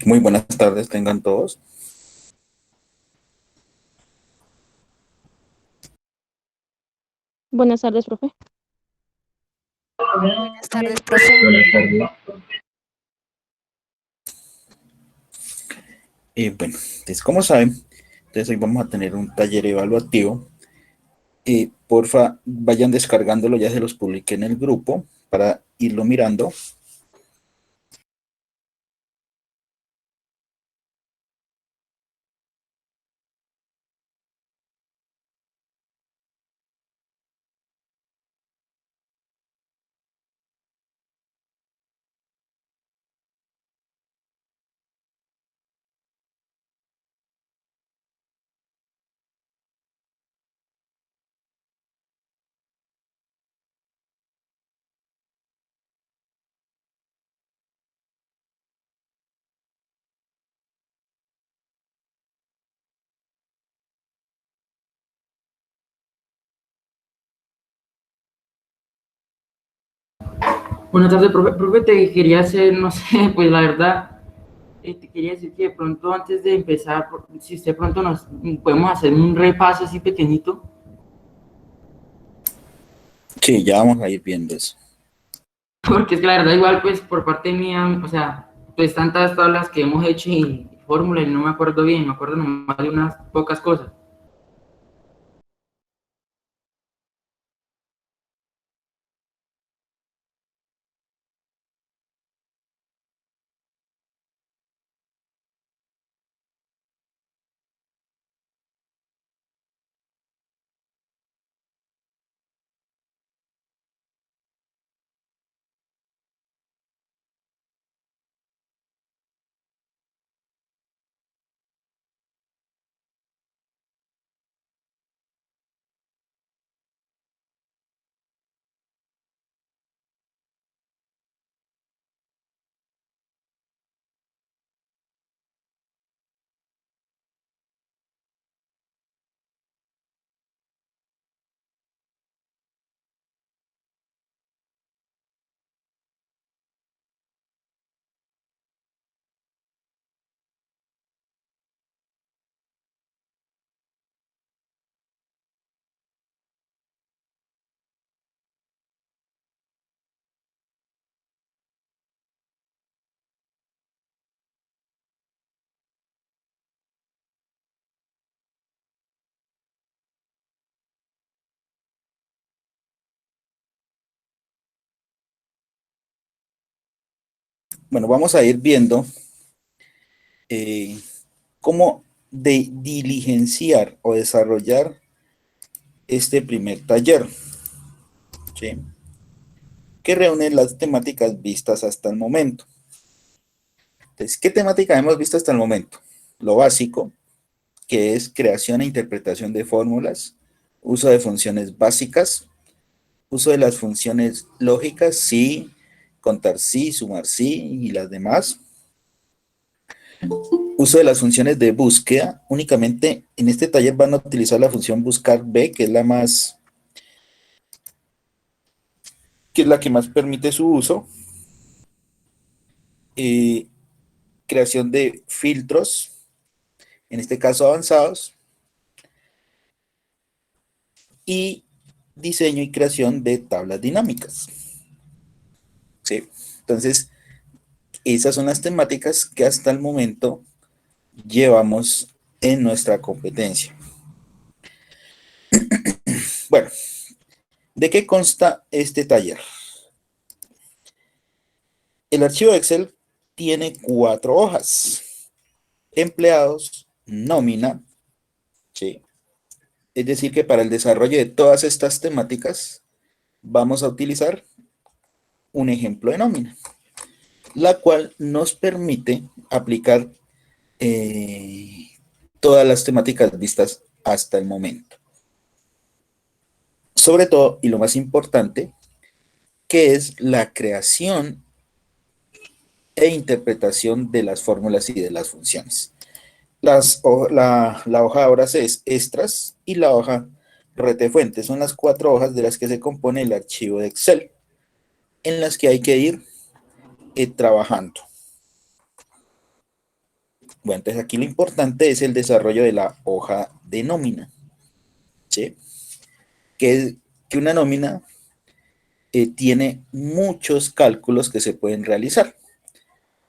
Muy buenas tardes, tengan todos. Buenas tardes, profe. Buenas tardes, profe. Buenas tardes. Bueno, entonces, como saben, entonces hoy vamos a tener un taller evaluativo. Porfa, vayan descargándolo, ya se los publiqué en el grupo para irlo mirando. Buenas tardes, profe. Profe, te quería hacer, no sé, pues la verdad, te quería decir que de pronto antes de empezar, si usted pronto nos podemos hacer un repaso así pequeñito. Sí, ya vamos a ir viendo eso. Porque es que la verdad igual pues por parte mía, o sea, pues tantas tablas que hemos hecho y fórmulas y no me acuerdo bien, me acuerdo nomás de unas pocas cosas. Bueno, vamos a ir viendo eh, cómo diligenciar o desarrollar este primer taller, ¿sí? Que reúne las temáticas vistas hasta el momento. Entonces, ¿qué temática hemos visto hasta el momento? Lo básico, que es creación e interpretación de fórmulas, uso de funciones básicas, uso de las funciones lógicas, sí, contar sí, sumar sí y las demás. Uso de las funciones de búsqueda, únicamente en este taller van a utilizar la función buscar b, que es la más, que es la que más permite su uso. Eh, Creación de filtros, en este caso avanzados, y diseño y creación de tablas dinámicas. ¿Sí? Entonces, esas son las temáticas que hasta el momento llevamos en nuestra competencia. Bueno, ¿de qué consta este taller? El archivo de Excel tiene 4 hojas. Empleados, nómina, ¿sí? Es decir, que para el desarrollo de todas estas temáticas vamos a utilizar un ejemplo de nómina, la cual nos permite aplicar eh, todas las temáticas vistas hasta el momento. Sobre todo, y lo más importante, que es la creación e interpretación de las fórmulas y de las funciones. La hoja de horas es extras y la hoja retefuente. Son las 4 hojas de las que se compone el archivo de Excel, en las que hay que ir trabajando. Bueno, entonces aquí lo importante es el desarrollo de la hoja de nómina, ¿sí? Que, que una nómina tiene muchos cálculos que se pueden realizar,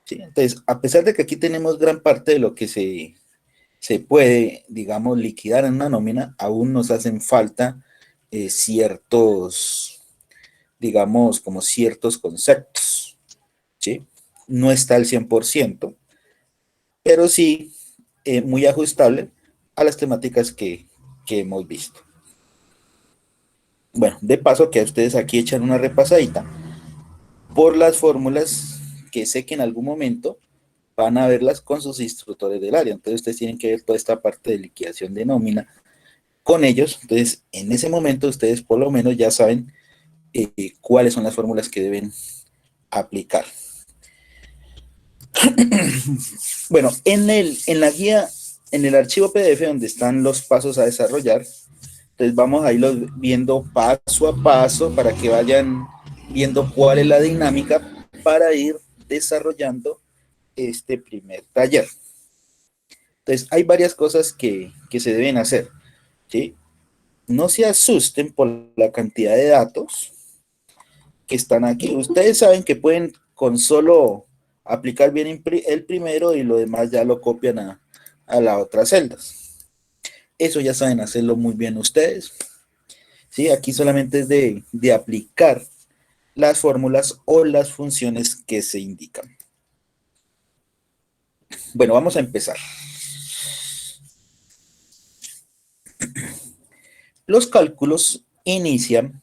¿sí? Entonces, a pesar de que aquí tenemos gran parte de lo que se puede, digamos, liquidar en una nómina, aún nos hacen falta ciertos, digamos, como ciertos conceptos, ¿sí? No está al 100%, pero sí muy ajustable a las temáticas que hemos visto. Bueno, de paso que a ustedes aquí echan una repasadita por las fórmulas que sé que en algún momento van a verlas con sus instructores del área. Entonces ustedes tienen que ver toda esta parte de liquidación de nómina con ellos. Entonces en ese momento ustedes por lo menos ya saben cuáles son las fórmulas que deben aplicar. Bueno, en la guía, en el archivo PDF donde están los pasos a desarrollar, entonces vamos a irlos viendo paso a paso para que vayan viendo cuál es la dinámica para ir desarrollando este primer taller. Entonces hay varias cosas que se deben hacer, ¿sí? No se asusten por la cantidad de datos que están aquí. Ustedes saben que pueden con solo aplicar bien el primero y lo demás ya lo copian a las otras celdas. Eso ya saben hacerlo muy bien ustedes. ¿Sí? Aquí solamente es de aplicar las fórmulas o las funciones que se indican. Bueno, vamos a empezar. Los cálculos inician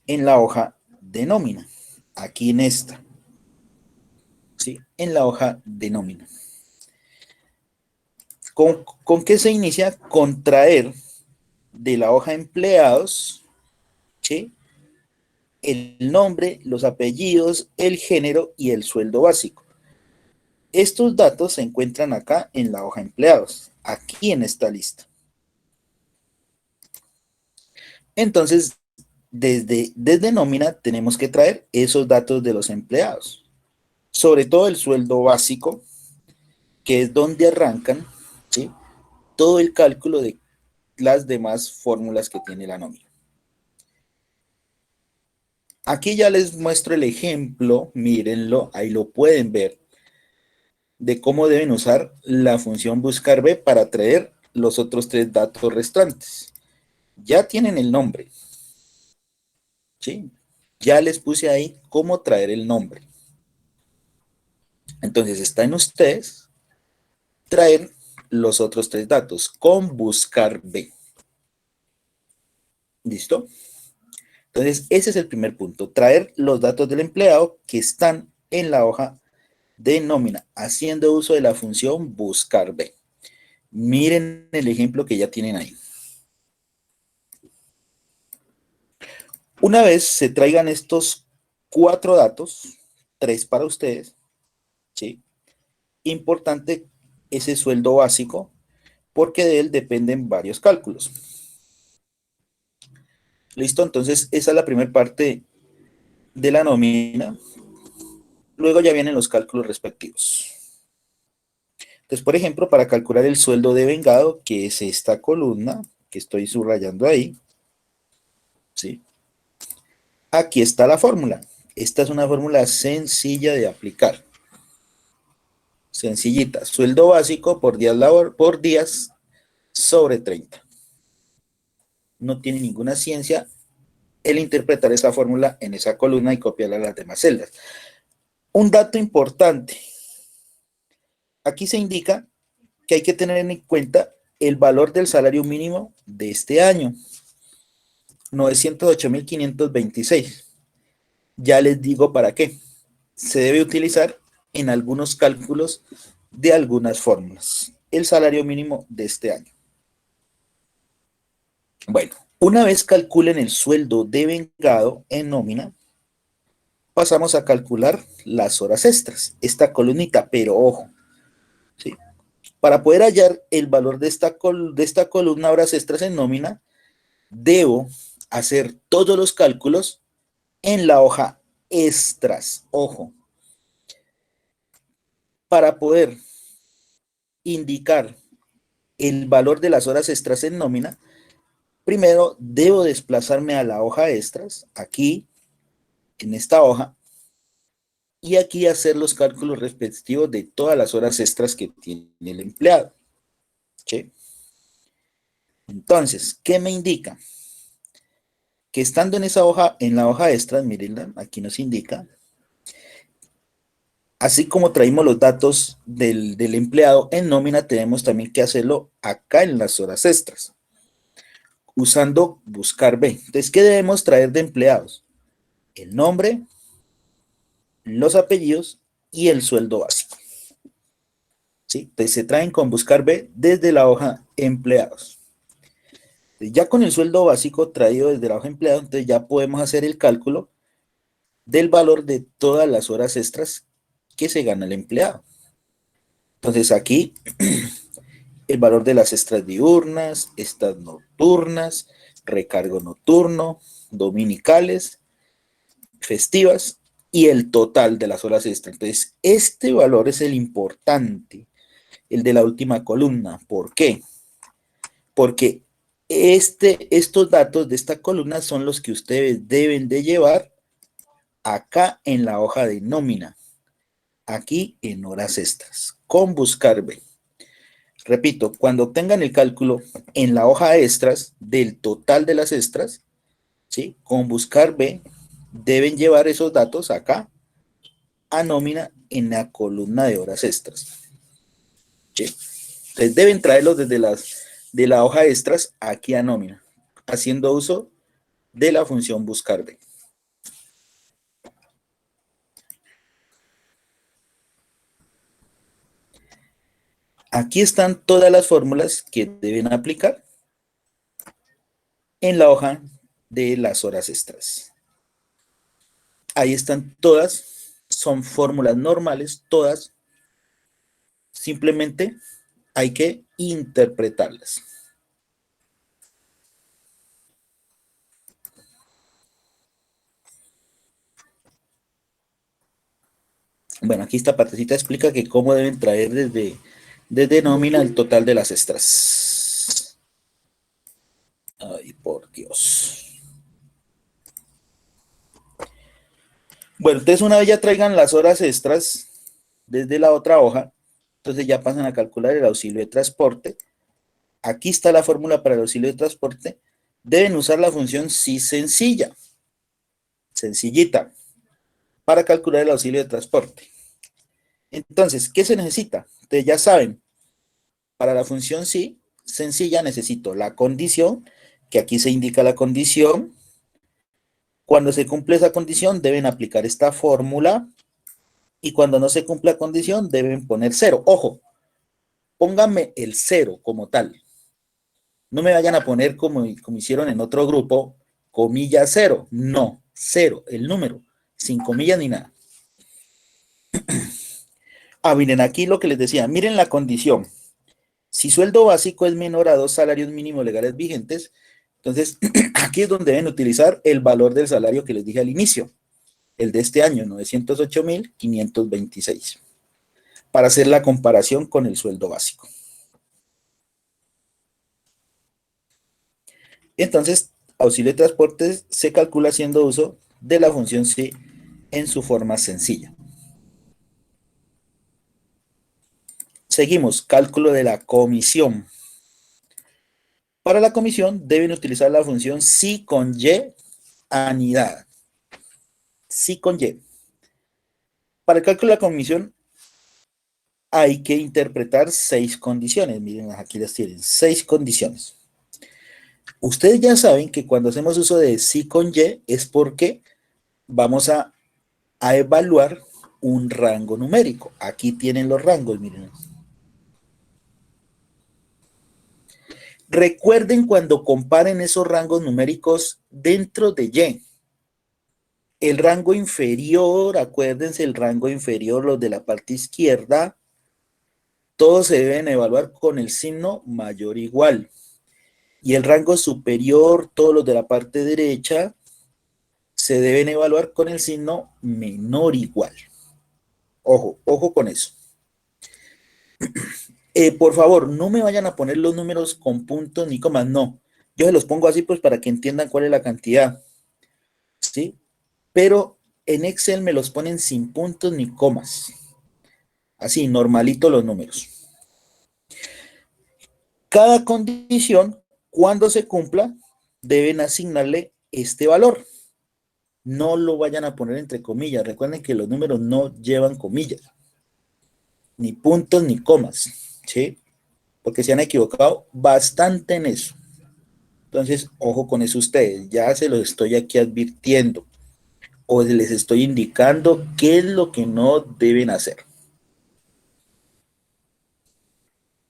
en la hoja de nómina, aquí en esta, ¿sí? En la hoja de nómina. ¿Con qué se inicia? Con traer de la hoja de empleados, ¿sí? El nombre, los apellidos, el género y el sueldo básico. Estos datos se encuentran acá en la hoja de empleados, aquí en esta lista. Entonces, desde nómina tenemos que traer esos datos de los empleados, sobre todo el sueldo básico, que es donde arrancan, ¿sí? Todo el cálculo de las demás fórmulas que tiene la nómina. Aquí ya les muestro el ejemplo, mírenlo, ahí lo pueden ver, de cómo deben usar la función buscar B para traer los otros tres datos restantes. Ya tienen el nombre, ¿sí? Ya les puse ahí cómo traer el nombre. Entonces está en ustedes traer los otros tres datos con buscar B. ¿Listo? Entonces ese es el primer punto, traer los datos del empleado que están en la hoja de nómina, haciendo uso de la función buscar B. Miren el ejemplo que ya tienen ahí. Una vez se traigan estos cuatro datos, tres para ustedes, ¿sí? Importante ese sueldo básico, porque de él dependen varios cálculos. ¿Listo? Entonces, esa es la primera parte de la nómina. Luego ya vienen los cálculos respectivos. Entonces, por ejemplo, para calcular el sueldo de vengado, que es esta columna que estoy subrayando ahí, ¿sí? Aquí está la fórmula. Esta es una fórmula sencilla de aplicar. Sencillita. Sueldo básico por días sobre 30. No tiene ninguna ciencia el interpretar esa fórmula en esa columna y copiarla a las demás celdas. Un dato importante. Aquí se indica que hay que tener en cuenta el valor del salario mínimo de este año. 908.526. Ya les digo para qué. Se debe utilizar en algunos cálculos de algunas fórmulas. El salario mínimo de este año. Bueno, una vez calculen el sueldo de vengado en nómina, pasamos a calcular las horas extras, esta columnita, pero ojo, ¿sí? Para poder hallar el valor de esta columna horas extras en nómina, debo hacer todos los cálculos en la hoja extras, ojo, para poder indicar el valor de las horas extras en nómina, primero debo desplazarme a la hoja extras, aquí, en esta hoja, y aquí hacer los cálculos respectivos de todas las horas extras que tiene el empleado. ¿Sí? Entonces, ¿qué me indica? Que estando en esa hoja, en la hoja extras, miren, aquí nos indica, así como traímos los datos del empleado en nómina, tenemos también que hacerlo acá en las horas extras, usando buscar B. Entonces, ¿qué debemos traer de empleados? El nombre, los apellidos y el sueldo básico. ¿Sí? Entonces, se traen con buscar B desde la hoja empleados. Entonces, ya con el sueldo básico traído desde la hoja empleados, entonces ya podemos hacer el cálculo del valor de todas las horas extras que se gana el empleado. Entonces, aquí el valor de las extras diurnas, extras nocturnas, recargo nocturno, dominicales, festivas y el total de las horas extras. Entonces, este valor es el importante, el de la última columna. ¿Por qué? Porque estos datos de esta columna son los que ustedes deben de llevar acá en la hoja de nómina, aquí en horas extras, con buscar B. Repito, cuando obtengan el cálculo en la hoja extras del total de las extras, ¿sí? Con buscar B, deben llevar esos datos acá a nómina en la columna de horas extras. ¿Sí? Entonces deben traerlos desde de la hoja extras aquí a nómina, haciendo uso de la función buscar B. Aquí están todas las fórmulas que deben aplicar en la hoja de las horas extras. Ahí están todas, son fórmulas normales, todas. Simplemente hay que interpretarlas. Bueno, aquí esta partecita explica que cómo deben traer desde nómina el total de las extras. Ay, por Dios. Bueno, entonces una vez ya traigan las horas extras desde la otra hoja, entonces ya pasan a calcular el auxilio de transporte. Aquí está la fórmula para el auxilio de transporte. Deben usar la función sí sencilla, sencillita, para calcular el auxilio de transporte. Entonces, ¿qué se necesita? Ustedes ya saben, para la función sí sencilla necesito la condición, que aquí se indica la condición. Cuando se cumple esa condición deben aplicar esta fórmula y cuando no se cumple la condición deben poner cero. Ojo, pónganme el cero como tal. No me vayan a poner como hicieron en otro grupo, comilla cero. No, cero, el número, sin comillas ni nada. Ah, miren, aquí lo que les decía, miren la condición. Si sueldo básico es menor a 2 salarios mínimos legales vigentes, entonces aquí es donde deben utilizar el valor del salario que les dije al inicio, el de este año, 908.526, para hacer la comparación con el sueldo básico. Entonces, auxilio de transportes se calcula haciendo uso de la función sí en su forma sencilla. Seguimos, cálculo de la comisión. Para la comisión deben utilizar la función sí con y anidada. Sí con y. Para el cálculo de la comisión hay que interpretar 6 condiciones. Miren, aquí las tienen, 6 condiciones. Ustedes ya saben que cuando hacemos uso de sí con y es porque vamos a evaluar un rango numérico. Aquí tienen los rangos, miren. Recuerden cuando comparen esos rangos numéricos dentro de y. El rango inferior, acuérdense, el rango inferior, los de la parte izquierda, todos se deben evaluar con el signo mayor o igual. Y el rango superior, todos los de la parte derecha, se deben evaluar con el signo menor o igual. Ojo, ojo con eso. Por favor, no me vayan a poner los números con puntos ni comas, no. Yo se los pongo así pues para que entiendan cuál es la cantidad, ¿sí? Pero en Excel me los ponen sin puntos ni comas. Así, normalito los números. Cada condición, cuando se cumpla, deben asignarle este valor. No lo vayan a poner entre comillas. Recuerden que los números no llevan comillas, ni puntos ni comas, ¿sí? Porque se han equivocado bastante en eso. Entonces, ojo con eso ustedes. Ya se los estoy aquí advirtiendo o les estoy indicando qué es lo que no deben hacer.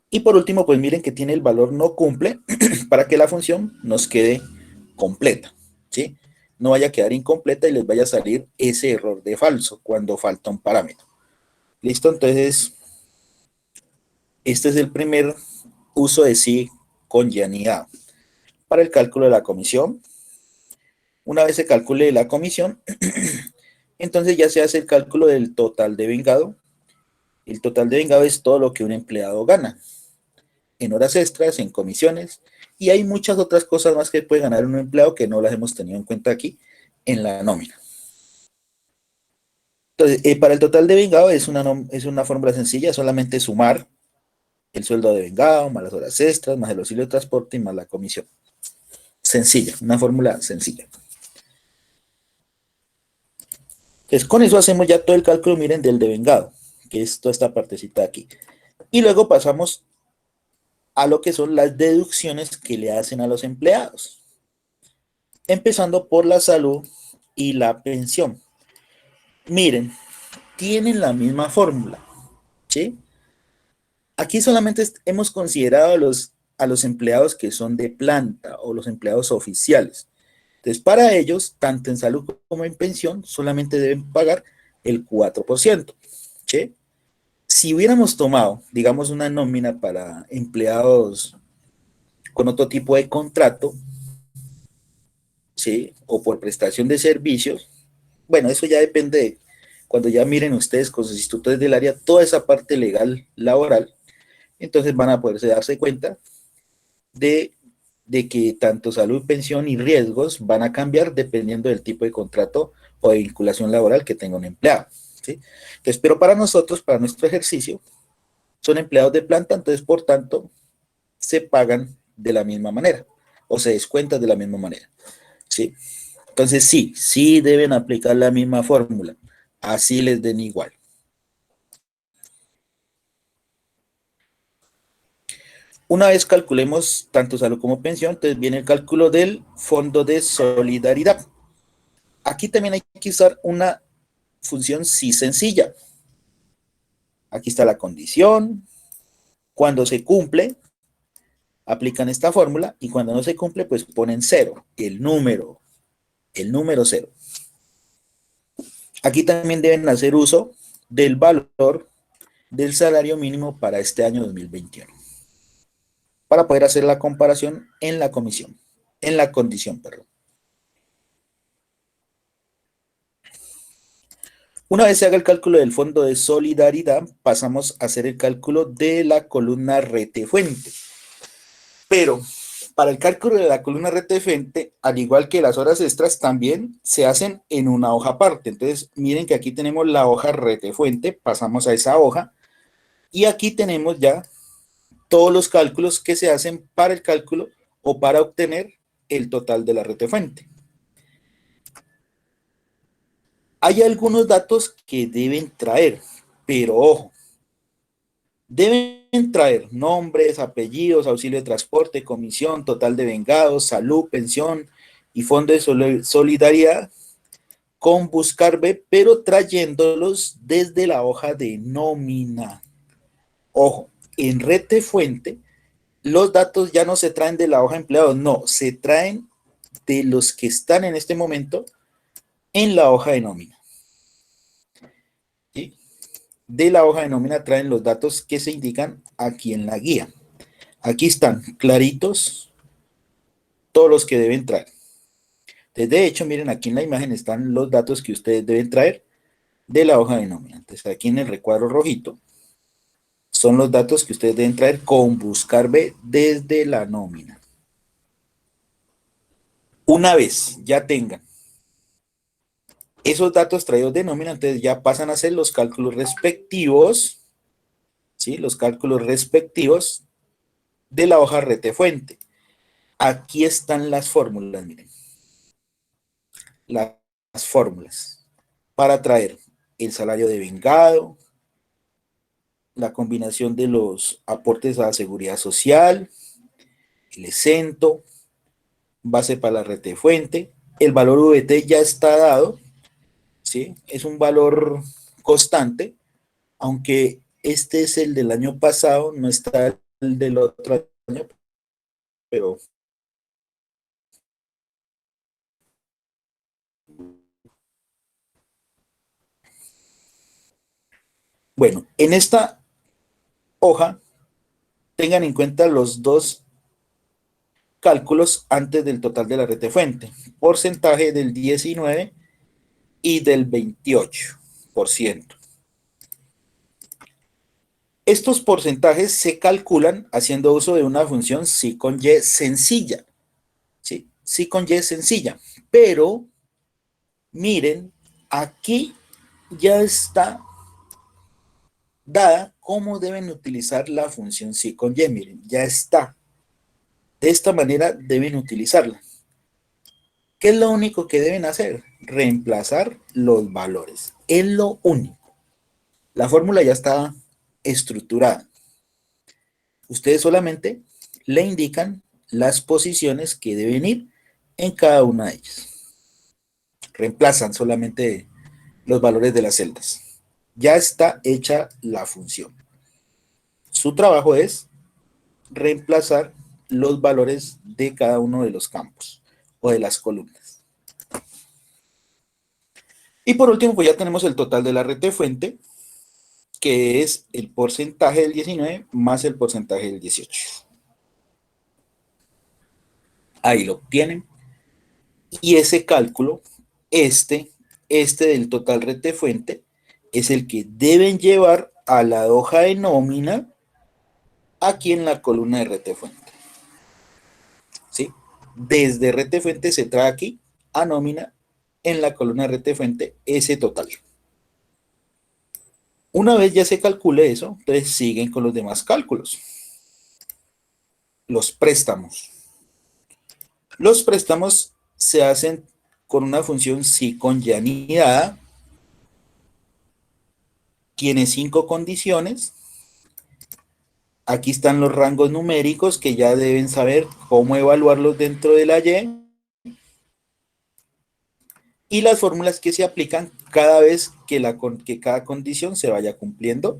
Y por último, pues miren que tiene el valor no cumple para que la función nos quede completa, ¿sí? No vaya a quedar incompleta y les vaya a salir ese error de falso cuando falta un parámetro. ¿Listo? Entonces, este es el primer uso de sí con llanidad. Para el cálculo de la comisión, una vez se calcule la comisión, entonces ya se hace el cálculo del total de vengado. El total de vengado es todo lo que un empleado gana en horas extras, en comisiones, y hay muchas otras cosas más que puede ganar un empleado que no las hemos tenido en cuenta aquí en la nómina. Entonces, para el total de vengado es una fórmula sencilla, solamente sumar el sueldo de vengado, más las horas extras, más el auxilio de transporte y más la comisión. Sencilla, una fórmula sencilla. Entonces, con eso hacemos ya todo el cálculo, miren, del devengado, que es toda esta partecita de aquí. Y luego pasamos a lo que son las deducciones que le hacen a los empleados. Empezando por la salud y la pensión. Miren, tienen la misma fórmula, ¿sí? Aquí solamente hemos considerado a los empleados que son de planta o los empleados oficiales. Entonces, para ellos, tanto en salud como en pensión, solamente deben pagar el 4%, ¿sí? Si hubiéramos tomado, digamos, una nómina para empleados con otro tipo de contrato, ¿sí? O por prestación de servicios, bueno, eso ya depende de cuando ya miren ustedes con sus institutos del área, toda esa parte legal laboral, entonces van a poderse darse cuenta de, de que tanto salud, pensión y riesgos van a cambiar dependiendo del tipo de contrato o de vinculación laboral que tenga un empleado, ¿sí? Entonces, pero para nosotros, para nuestro ejercicio, son empleados de planta, entonces por tanto se pagan de la misma manera o se descuentan de la misma manera, ¿sí? Entonces sí, sí deben aplicar la misma fórmula, así les den igual. Una vez calculemos tanto salud como pensión, entonces viene el cálculo del fondo de solidaridad. Aquí también hay que usar una función sí sencilla. Aquí está la condición. Cuando se cumple, aplican esta fórmula y cuando no se cumple, pues ponen cero, el número cero. Aquí también deben hacer uso del valor del salario mínimo para este año 2021 para poder hacer la comparación en la comisión, en la condición, perdón. Una vez se haga el cálculo del fondo de solidaridad, pasamos a hacer el cálculo de la columna rete fuente. Pero para el cálculo de la columna rete fuente, al igual que las horas extras, también se hacen en una hoja aparte. Entonces, miren que aquí tenemos la hoja rete fuente, pasamos a esa hoja y aquí tenemos ya todos los cálculos que se hacen para el cálculo o para obtener el total de la rete fuente. Hay algunos datos que deben traer, pero ojo, deben traer nombres, apellidos, auxilio de transporte, comisión, total de vengados, salud, pensión y fondo de solidaridad con buscar B, pero trayéndolos desde la hoja de nómina. Ojo, en rete fuente, los datos ya no se traen de la hoja de empleados, no, se traen de los que están en este momento en la hoja de nómina. ¿Sí? De la hoja de nómina traen los datos que se indican aquí en la guía. Aquí están claritos todos los que deben traer. Entonces, de hecho, miren, aquí en la imagen están los datos que ustedes deben traer de la hoja de nómina. Entonces, aquí en el recuadro rojito son los datos que ustedes deben traer con buscar B desde la nómina. Una vez ya tengan esos datos traídos de nómina, entonces ya pasan a hacer los cálculos respectivos, ¿sí? Los cálculos respectivos de la hoja rete fuente. Aquí están las fórmulas, miren. Las fórmulas para traer el salario de vengado, la combinación de los aportes a la seguridad social, el exento, base para la rete fuente. El valor VT ya está dado, ¿sí? Es un valor constante, aunque este es el del año pasado, no está el del otro año, pero bueno, en esta hoja tengan en cuenta los dos cálculos antes del total de la rete fuente, porcentaje del 19 y del 28%. Estos porcentajes se calculan haciendo uso de una función sí con y sencilla, ¿sí? Sí con y sencilla, pero miren, aquí ya está dada cómo deben utilizar la función sí con y, miren, ya está. De esta manera deben utilizarla. ¿Qué es lo único que deben hacer? Reemplazar los valores. Es lo único. La fórmula ya está estructurada. Ustedes solamente le indican las posiciones que deben ir en cada una de ellas. Reemplazan solamente los valores de las celdas. Ya está hecha la función. Su trabajo es reemplazar los valores de cada uno de los campos o de las columnas. Y por último, pues ya tenemos el total de la rete fuente, que es el porcentaje del 19 más el porcentaje del 18. Ahí lo obtienen. Y ese cálculo, este del total rete fuente, es el que deben llevar a la hoja de nómina aquí en la columna de rete fuente. ¿Sí? Desde rete fuente se trae aquí a nómina en la columna de rete fuente ese total. Una vez ya se calcule eso, entonces siguen con los demás cálculos. Los préstamos. Los préstamos se hacen con una función sí con ya anidada. Tiene 5 condiciones. Aquí están los rangos numéricos que ya deben saber cómo evaluarlos dentro de la Y. Y las fórmulas que se aplican cada vez que cada condición se vaya cumpliendo.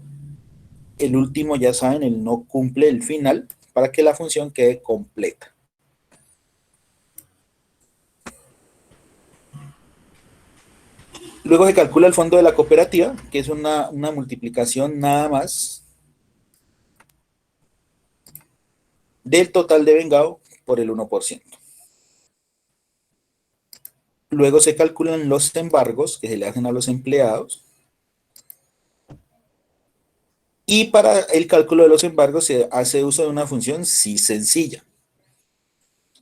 El último, ya saben, el no cumple el final para que la función quede completa. Luego se calcula el fondo de la cooperativa, que es una multiplicación nada más del total de vengado por el 1%. Luego se calculan los embargos que se le hacen a los empleados. Y para el cálculo de los embargos se hace uso de una función sí sencilla.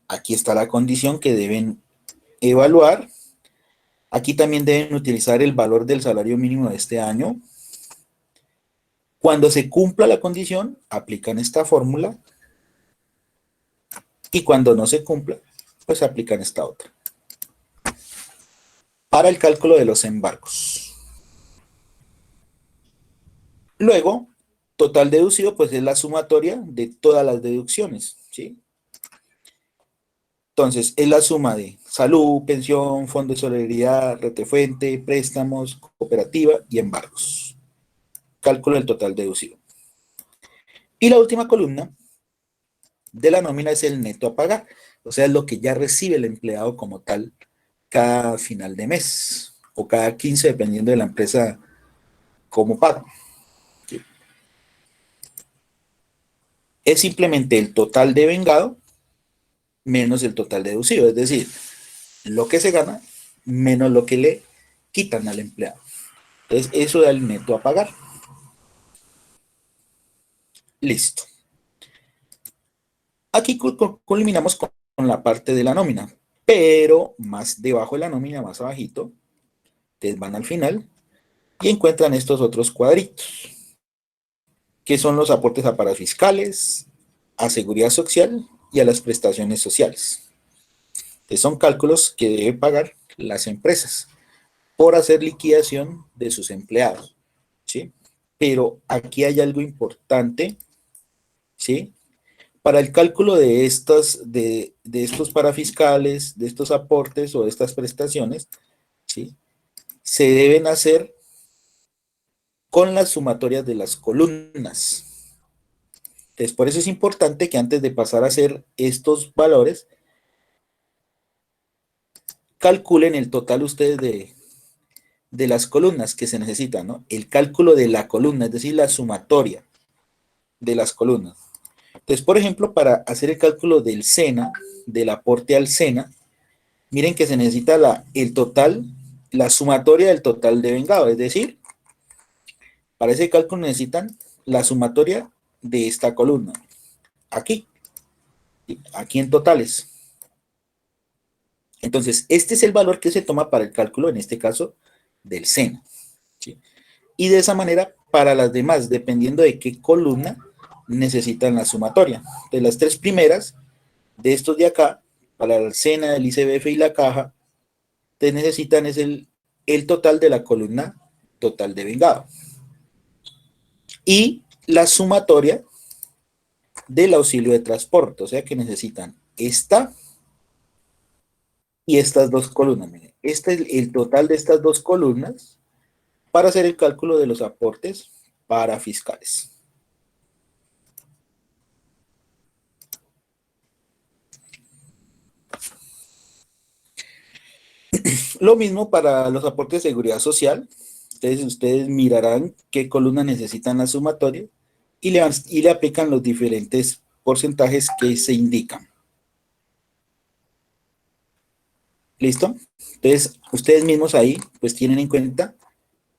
Aquí está la condición que deben evaluar. Aquí también deben utilizar el valor del salario mínimo de este año. Cuando se cumpla la condición, aplican esta fórmula. Y cuando no se cumpla, pues aplican esta otra. Para el cálculo de los embargos. Luego, total deducido, pues es la sumatoria de todas las deducciones, ¿sí? Entonces, es la suma de salud, pensión, fondo de solidaridad, rete fuente, préstamos, cooperativa y embargos. Cálculo del total deducido. Y la última columna de la nómina es el neto a pagar, o sea, es lo que ya recibe el empleado como tal cada final de mes o cada 15, dependiendo de la empresa como paga. ¿Sí? Es simplemente el total de vengado menos el total deducido, es decir, lo que se gana menos lo que le quitan al empleado. Entonces, eso da el neto a pagar. Listo. Aquí culminamos con la parte de la nómina, pero más debajo de la nómina, más abajito, ustedes van al final y encuentran estos otros cuadritos, que son los aportes a parafiscales, a seguridad social y a las prestaciones sociales. Entonces son cálculos que deben pagar las empresas por hacer liquidación de sus empleados, ¿sí? Pero aquí hay algo importante, ¿sí? Para el cálculo de estos parafiscales, de estos aportes o de estas prestaciones, ¿sí? Se deben hacer con las sumatorias de las columnas. Entonces, por eso es importante que antes de pasar a hacer estos valores, calculen el total ustedes de las columnas que se necesitan, ¿no? El cálculo de la columna, es decir, la sumatoria de las columnas. Entonces, por ejemplo, para hacer el cálculo del SENA, del aporte al SENA, miren que se necesita el total, la sumatoria del total de vengado, es decir, para ese cálculo necesitan la sumatoria de esta columna, aquí, aquí en totales. Entonces, este es el valor que se toma para el cálculo, en este caso, del SENA, ¿sí? Y de esa manera, para las demás, dependiendo de qué columna, necesitan la sumatoria. De las tres primeras, de estos de acá, para el SENA, el ICBF y la caja, te necesitan es el total de la columna total de vengado. Y la sumatoria del auxilio de transporte, o sea que necesitan esta y estas dos columnas. Miren, este es el total de estas dos columnas para hacer el cálculo de los aportes para fiscales. Lo mismo para los aportes de seguridad social. Entonces ustedes mirarán qué columna necesitan la sumatoria y le aplican los diferentes porcentajes que se indican. ¿Listo? Entonces ustedes mismos ahí pues tienen en cuenta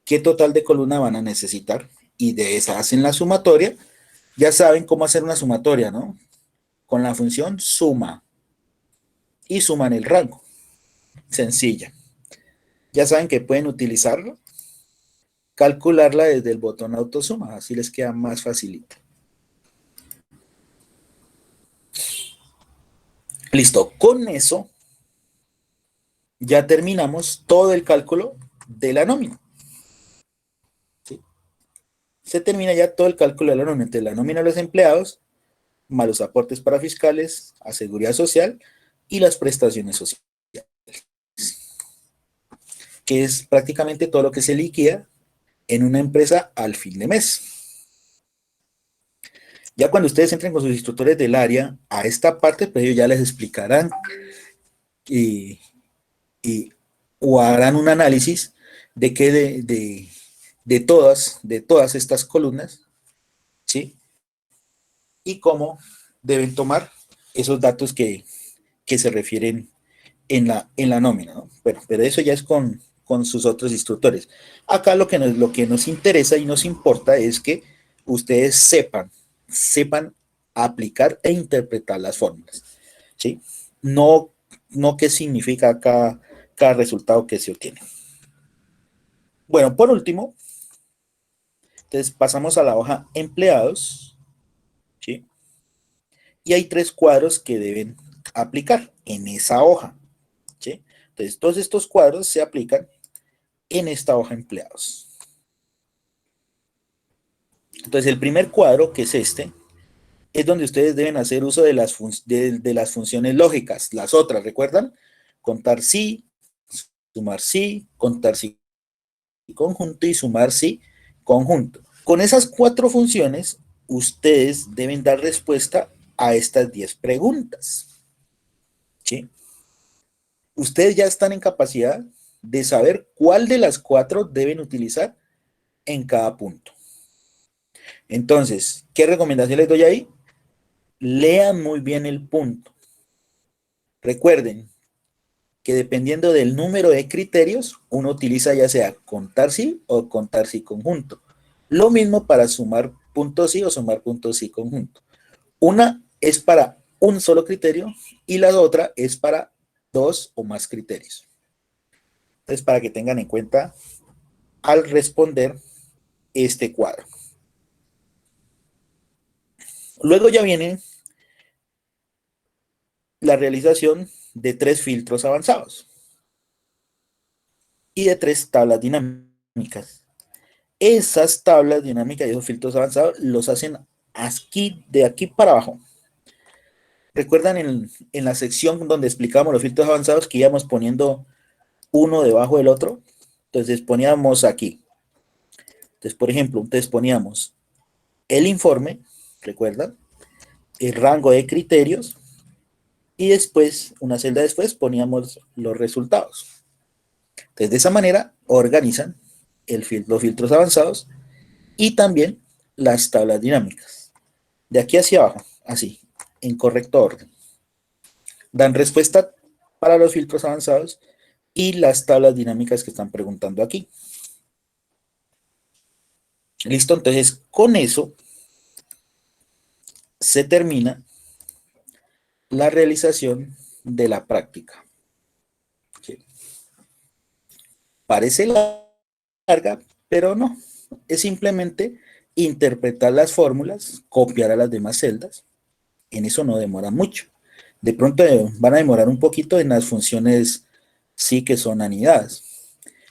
qué total de columna van a necesitar y de esa hacen la sumatoria. Ya saben cómo hacer una sumatoria, ¿no? Con la función suma y suman el rango. Sencilla. Ya saben que pueden utilizarlo, calcularla desde el botón autosuma, así les queda más facilito. Listo, con eso ya terminamos todo el cálculo de la nómina. ¿Sí? Se termina ya todo el cálculo de la nómina, entre la nómina de los empleados, más los aportes para fiscales, a seguridad social y las prestaciones sociales, que es prácticamente todo lo que se liquida en una empresa al fin de mes. Ya cuando ustedes entren con sus instructores del área a esta parte, pues ellos ya les explicarán y, y o harán un análisis de qué de todas estas columnas, ¿sí? Y cómo deben tomar esos datos que se refieren en la nómina, ¿no? Bueno, pero eso ya es con sus otros instructores. Acá lo que nos interesa y nos importa es que ustedes sepan aplicar e interpretar las fórmulas, ¿sí? No, no qué significa cada resultado que se obtiene. Bueno, por último, entonces pasamos a la hoja empleados, ¿sí? Y hay tres cuadros que deben aplicar en esa hoja, ¿sí? Entonces, todos estos cuadros se aplican en esta hoja empleados. Entonces, el primer cuadro, que es este, es donde ustedes deben hacer uso de las funciones lógicas, las otras, ¿recuerdan? Contar sí, sumar sí, contar sí conjunto y sumar sí conjunto. Con esas cuatro funciones, ustedes deben dar respuesta a estas 10 preguntas, ¿sí? Ustedes ya están en capacidad de saber cuál de las cuatro deben utilizar en cada punto. Entonces, ¿qué recomendación les doy ahí? Lean muy bien el punto. Recuerden que dependiendo del número de criterios, uno utiliza ya sea contar sí o contar sí conjunto. Lo mismo para sumar puntos sí o sumar puntos sí conjunto. Una es para un solo criterio y la otra es para dos o más criterios. Entonces, para que tengan en cuenta al responder este cuadro. Luego ya viene la realización de 3 filtros avanzados y de 3 tablas dinámicas. Esas tablas dinámicas y esos filtros avanzados los hacen aquí, de aquí para abajo. ¿Recuerdan en la sección donde explicamos los filtros avanzados que íbamos poniendo uno debajo del otro? Entonces poníamos aquí. Entonces, por ejemplo, entonces poníamos el informe, ¿recuerdan? El rango de criterios y después, una celda después, poníamos los resultados. Entonces, de esa manera organizan los filtros avanzados y también las tablas dinámicas. De aquí hacia abajo, así, en correcto orden. Dan respuesta para los filtros avanzados y las tablas dinámicas que están preguntando aquí. Listo, entonces con eso se termina la realización de la práctica. ¿Sí? Parece larga, pero no. Es simplemente interpretar las fórmulas, copiar a las demás celdas. En eso no demora mucho. De pronto van a demorar un poquito en las funciones sí que son anidadas.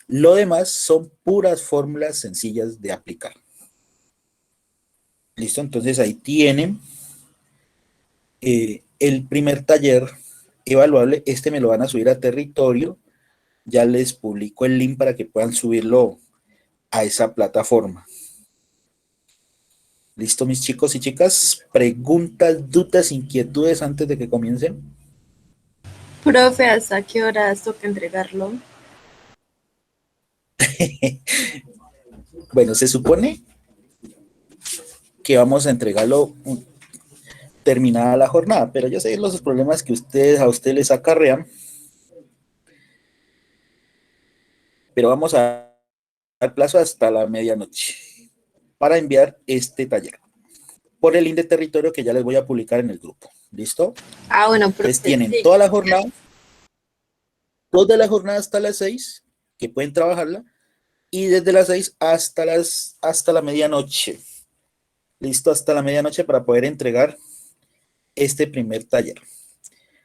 Lo demás son puras fórmulas sencillas de aplicar. Listo, entonces ahí tienen el primer taller evaluable. Este me lo van a subir a Territorio. Ya les publico el link para que puedan subirlo a esa plataforma. ¿Listo, mis chicos y chicas? ¿Preguntas, dudas, inquietudes antes de que comiencen? Profe, ¿hasta qué horas toca entregarlo? Bueno, se supone que vamos a entregarlo terminada la jornada, pero yo sé los problemas que a ustedes les acarrean, pero vamos a dar plazo hasta la medianoche para enviar este taller por el link de Territorio que ya les voy a publicar en el grupo. ¿Listo? Ah, bueno, Entonces profe, tienen sí. toda la jornada hasta las 6, que pueden trabajarla, y desde las 6 hasta la medianoche. Listo, hasta la medianoche para poder entregar este primer taller.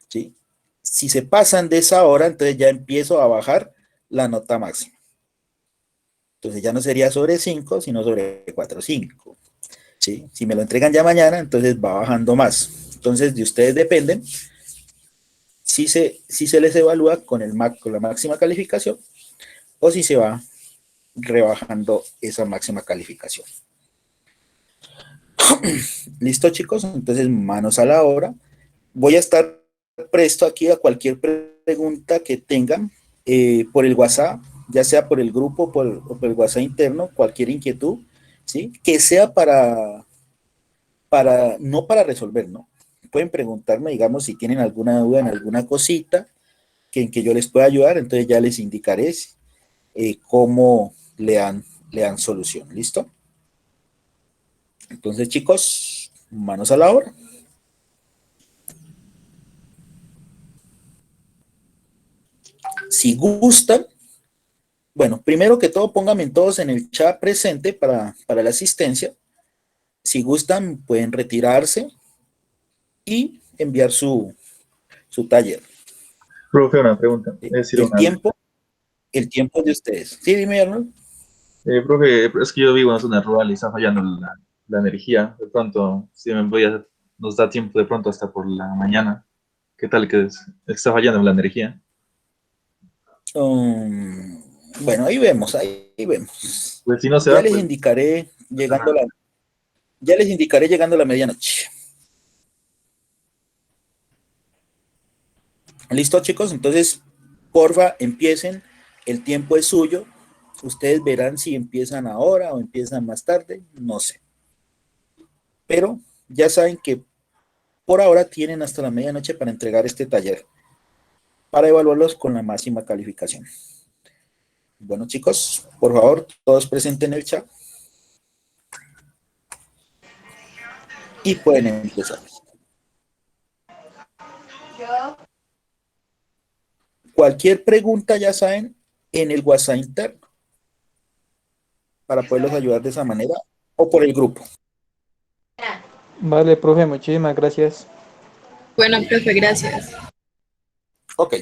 ¿Sí? Si se pasan de esa hora, entonces ya empiezo a bajar la nota máxima. Entonces ya no sería sobre 5, sino sobre 4 o 5. ¿Sí? Si me lo entregan ya mañana, entonces va bajando más. Entonces de ustedes dependen si se les evalúa con la máxima calificación o si se va rebajando esa máxima calificación. ¿Listo, chicos? Entonces, manos a la obra. Voy a estar presto aquí a cualquier pregunta que tengan por el WhatsApp, ya sea por el grupo o por el WhatsApp interno, cualquier inquietud, ¿sí? Que sea no para resolver, ¿no? Pueden preguntarme, digamos, si tienen alguna duda en alguna cosita en que yo les pueda ayudar, entonces ya les indicaré cómo le dan solución. ¿Listo? Entonces, chicos, manos a la obra. Si gustan, bueno, primero que todo, pónganme todos en el chat presente para la asistencia. Si gustan, pueden retirarse y enviar su taller. Profe, una pregunta. ¿Sí? Es decir, El tiempo de ustedes. Sí, dime, Arnold. profe, es que yo vivo en una zona rural y está fallando la energía. De pronto, si nos da tiempo de pronto hasta por la mañana. ¿Qué tal que está fallando la energía? Bueno, ahí vemos. Pues si no se Ya da, les pues indicaré llegando a la medianoche. ¿Listo, chicos? Entonces, porfa, empiecen. El tiempo es suyo. Ustedes verán si empiezan ahora o empiezan más tarde, no sé. Pero ya saben que por ahora tienen hasta la medianoche para entregar este taller, para evaluarlos con la máxima calificación. Bueno, chicos, por favor, todos presenten el chat. y pueden empezar. Cualquier pregunta, ya saben, en el WhatsApp interno, para poderlos ayudar de esa manera, o por el grupo. Vale, profe, muchísimas gracias. Bueno, profe, gracias. Ok.